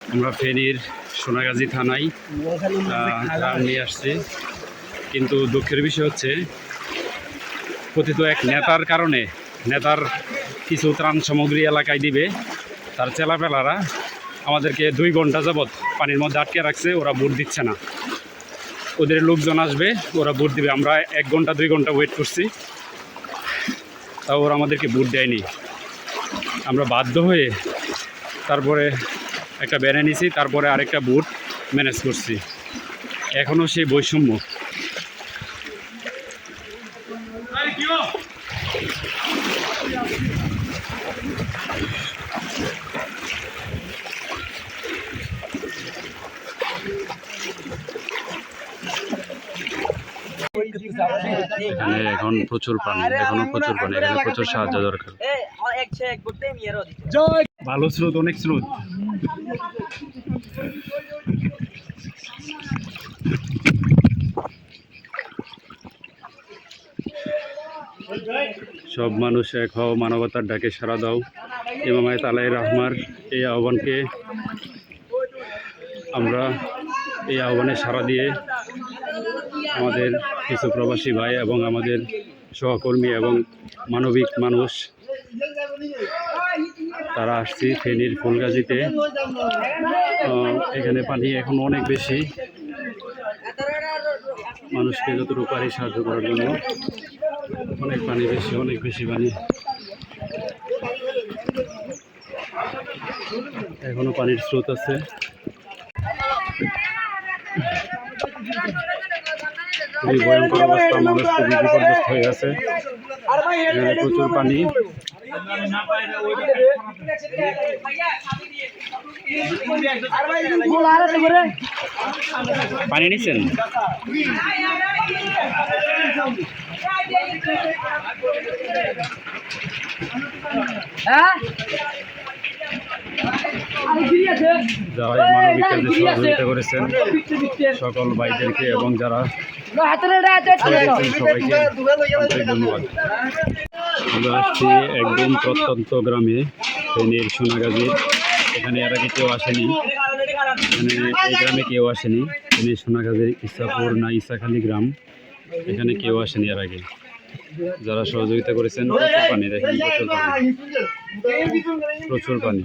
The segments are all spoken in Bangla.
আমরা ফেনীর সোনাগাজী থানায় ত্রাণ নিয়ে আসছি, কিন্তু দুঃখের বিষয় হচ্ছে কথিত এক নেতার কারণে, নেতার কিছু ত্রাণ সামগ্রী এলাকায় দিবে, তার চেলাপেলারা আমাদেরকে 2 ঘন্টা যাবৎ পানির মধ্যে আটকে রাখছে। ওরা ভোট দিচ্ছে না, ওদের লোকজন আসবে, ওরা ভোট দিবে। আমরা 1 ঘন্টা 2 ঘন্টা ওয়েট করছি, তাও ওরা আমাদেরকে ভোট দেয়নি। আমরা বাধ্য হয়ে তারপরে একটা ব্যানে নিছি, তারপরে আরেকটা বুট ম্যানেজ করছি। এখনও সেই বৈষম্য। এখানে এখন প্রচুর পানি, এখনো প্রচুর পানি, এখানে প্রচুর সাহায্য দরকার। ভালো স্রোত, অনেক স্রোত। সব মানুষ এক হও, মানবতার ডাকে সাড়া দাও। ইমাম আয়াত আলাইহির রহমার এই আহ্বানকে আমরা এই আহ্বানে সাড়া দিয়ে আমাদের কিছু প্রবাসী ভাই এবং আমাদের সহকর্মী এবং মানবিক মানুষ তারা আসছি ফেনীর ফুলগাজীতে। এখানে পানি এখন অনেক বেশি, মানুষকে যতটুকু পারি সাহায্য করার জন্য। অনেক পানি বেশি, অনেক বেশি পানি, এখনো পানির স্রোত আছে। খুবই ভয়ঙ্কর অবস্থা, মানুষ খুবই বিপর্যস্ত হয়ে আছে। এখানে প্রচুর পানি। পানি নিচ্ছেন? যারা এই মানবিক কাজে সহযোগিতা করেছেন সকল ভাইদেরকে এবং যারা সবাইকে ধন্যবাদ। আমরা আসছি একদম প্রত্যন্ত গ্রামে, ফেনীর সোনাগাজীর। এখানে এর আগে কেউ আসেনি, এখানে এই গ্রামে কেউ আসেনি। ফেনীর সোনাগাজীর ইসাপুর না ইসাখালী গ্রাম, এখানে কেউ আসেনি এর আগে। যারা সহযোগিতা করেছেন, প্রচুর পানি, দেখেন প্রচুর পানি, প্রচুর পানি।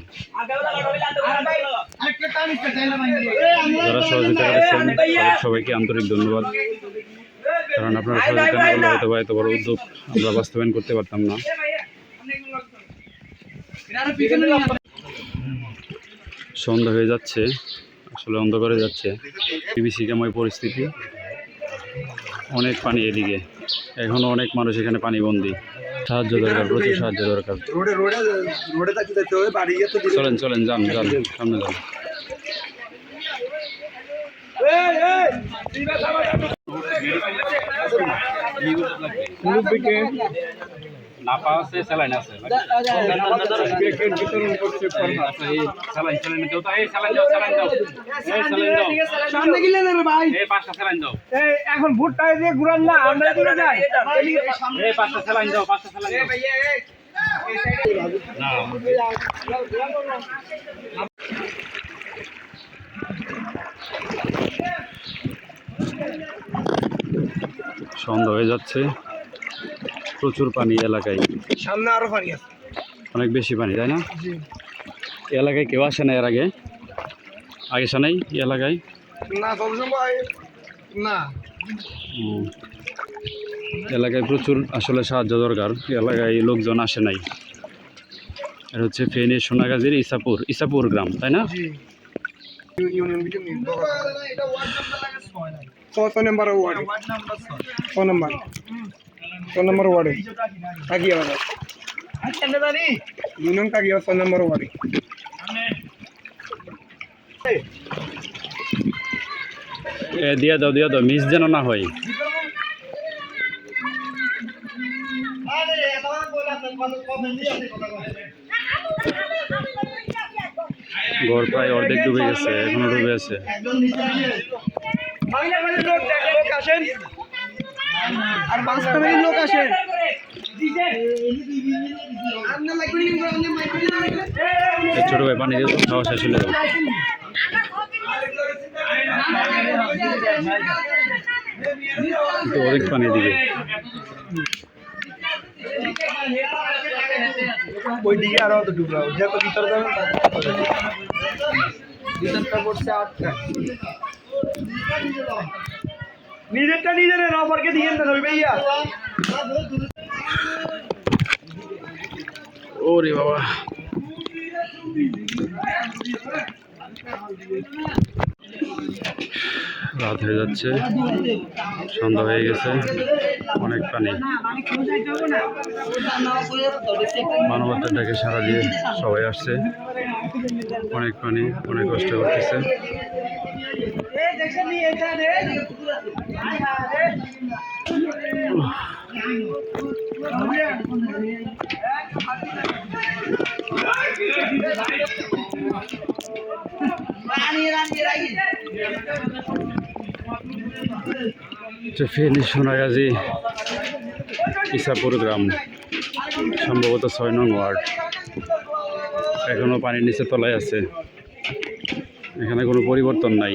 যারা সহযোগিতা করেছেন তাদের সবাইকে আন্তরিক ধন্যবাদ, কারণ আপনারা সহযোগিতা না করলে হয়তো এত বড় উদ্যোগ আমরা বাস্তবায়ন করতে পারতাম না। সন্ধ্যা হয়ে যাচ্ছে, আসলে অন্ধকারে যাচ্ছে, বিভীষিকাময় পরিস্থিতি, অনেক পানি এদিকে, এখনো অনেক মানুষ এখানে পানিবন্দী। সাহায্য দরকার, প্রচুর সাহায্য দরকার। চলেন চলেন, যান যান, সামনে যান। নাপা আছে, স্যালাইন আছে, এখন ভুট্টা দিয়ে ঘুরান না, আমরা দূরে যাই। 5টা স্যালাইন দাও, 5টা স্যালাইন দাও। সন্ধ্যা হয়ে যাচ্ছে, প্রচুর পানি এলাকায়, সামনে আরো পানি আছে, অনেক বেশি পানি, তাই না? এলাকায় কেউ আসে না এর আগে? আগে আসে নাই এলাকায়? না, সবসময় না। এলাকায় প্রচুর আসলে সাহায্য দরকার, এলাকায় লোকজন আসে নাই। এটা হচ্ছে ফেনীর সোনাগাজীর ইসাপুর গ্রাম, তাই না? ছয় নম্বর ওয়ার্ডে কাকিয়া বাজার, 2 নং কাকিয়া 6 নম্বর ওয়ার্ডে। দিয়ে দাও, মিস যেন না হয়। ঘর প্রায় অর্ধেক ডুবে গেছে, এখনো ডুবে আছে। ছোট ভাই পানি দিয়ে খাওয়া শেষ হয়ে যাবে। কিন্তু অনেক পানি দিবে। ওইদিকে আরো তো ডুবলাম যত ভিতরে যাবেন ভিতরটা পড়ছে 8টা নিজেরটা নিজের অপরকে দিয়ে দেন ওই ভাইয়া ওরে বাবা, রাত হয়ে যাচ্ছে, সন্ধ্যা হয়ে গেছে, অনেক পানি। মানবতার ডাকে সারা দিয়ে সবাই আসছে, অনেক পানি, অনেক কষ্ট করতেছে। ফেনী সোনাগাজী ইসাপুর গ্রাম, সম্ভবত 6 নং ওয়ার্ড। এখনো পানির নিচে তলায় আছে, এখানে কোনো পরিবর্তন নাই।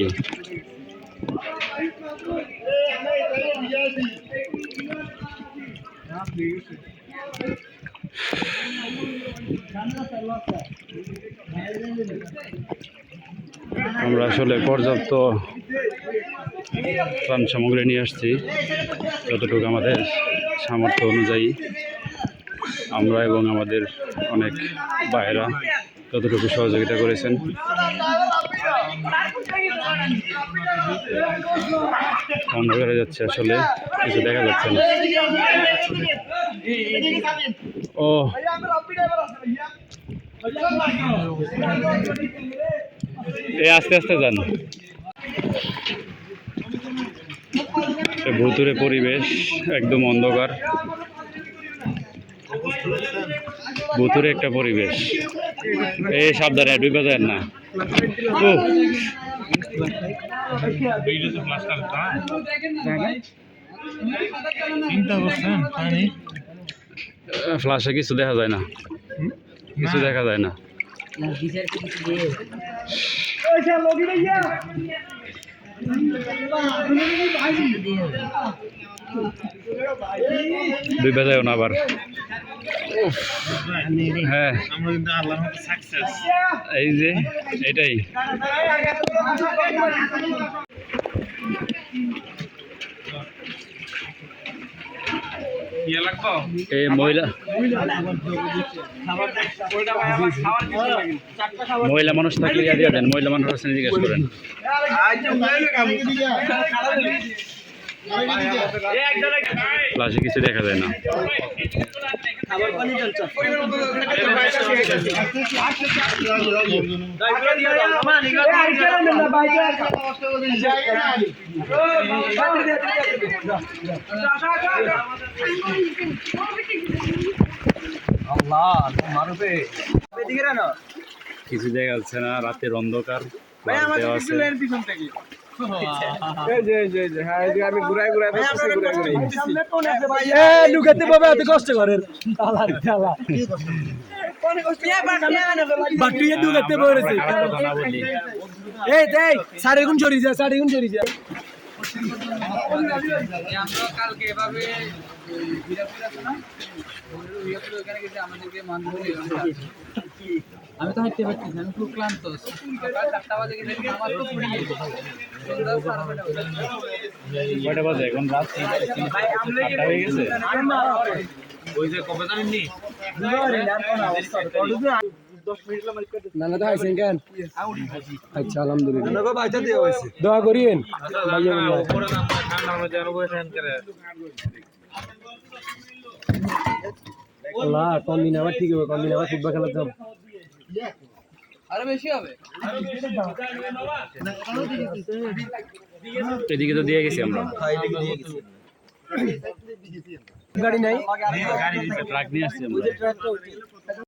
আমরা আসলে পর্যাপ্ত ত্রাণ সামগ্রী নিয়ে আসছি, যতটুকু আমাদের সামর্থ্য অনুযায়ী আমরা এবং আমাদের অনেক ভাইয়েরা ততটুকু সহযোগিতা করেছেন। অন্ধকার হয়ে যাচ্ছে, আসলে কিছু দেখা যাচ্ছে না। ও আস্তে আস্তে যান। ভুতুরে পরিবেশ, একদম অন্ধকার, ভুতুরে একটা পরিবেশ। এই সাবধানে ডুবে যায় না। ফ্লাশে কিছু দেখা যায় না, কিছু দেখা যায় না। ডুবে যায় না আবার। হ্যাঁ, এই যে এটাই। এই মহিলা মানুষ থাকলে ইয়া দিয়ে দেন, মহিলা মানুষ আছে জিজ্ঞেস করেন। ক্লাসে কিছু দেখা যায় না। কিছু দেখা যাচ্ছে না, রাতের অন্ধকার। আমি ঘুরাই লুকাতে পাবে এত কষ্ট করে সাড়ে গুণ চড়ি যায়, সাড়ে গুণ চড়ি যায়। কালকে এভাবে আমি তো হাঁটতে পারতেছি, আমি খুব ক্লান্ত। সকাল 4টা বাজে গেছে, আমার তো পড়ে গেছে। কয়টা বাজে এখন? রাত 8টা হয়ে গেছে। ওই যে কবে জানেননি না তো আইছেন কেন? আচ্ছা, আলহামদুলিল্লাহ। দোয়া করিয়েন। আল্লাহ, কোন দিন আবার ঠিক হবে, কোন দিন আবার ফুটবল খেলার যাব। আরো বেশি হবে। এদিকে তো দিয়ে গেছি আমরা। গাড়ি নাই, ট্রাক নিয়ে আসছি আমরা।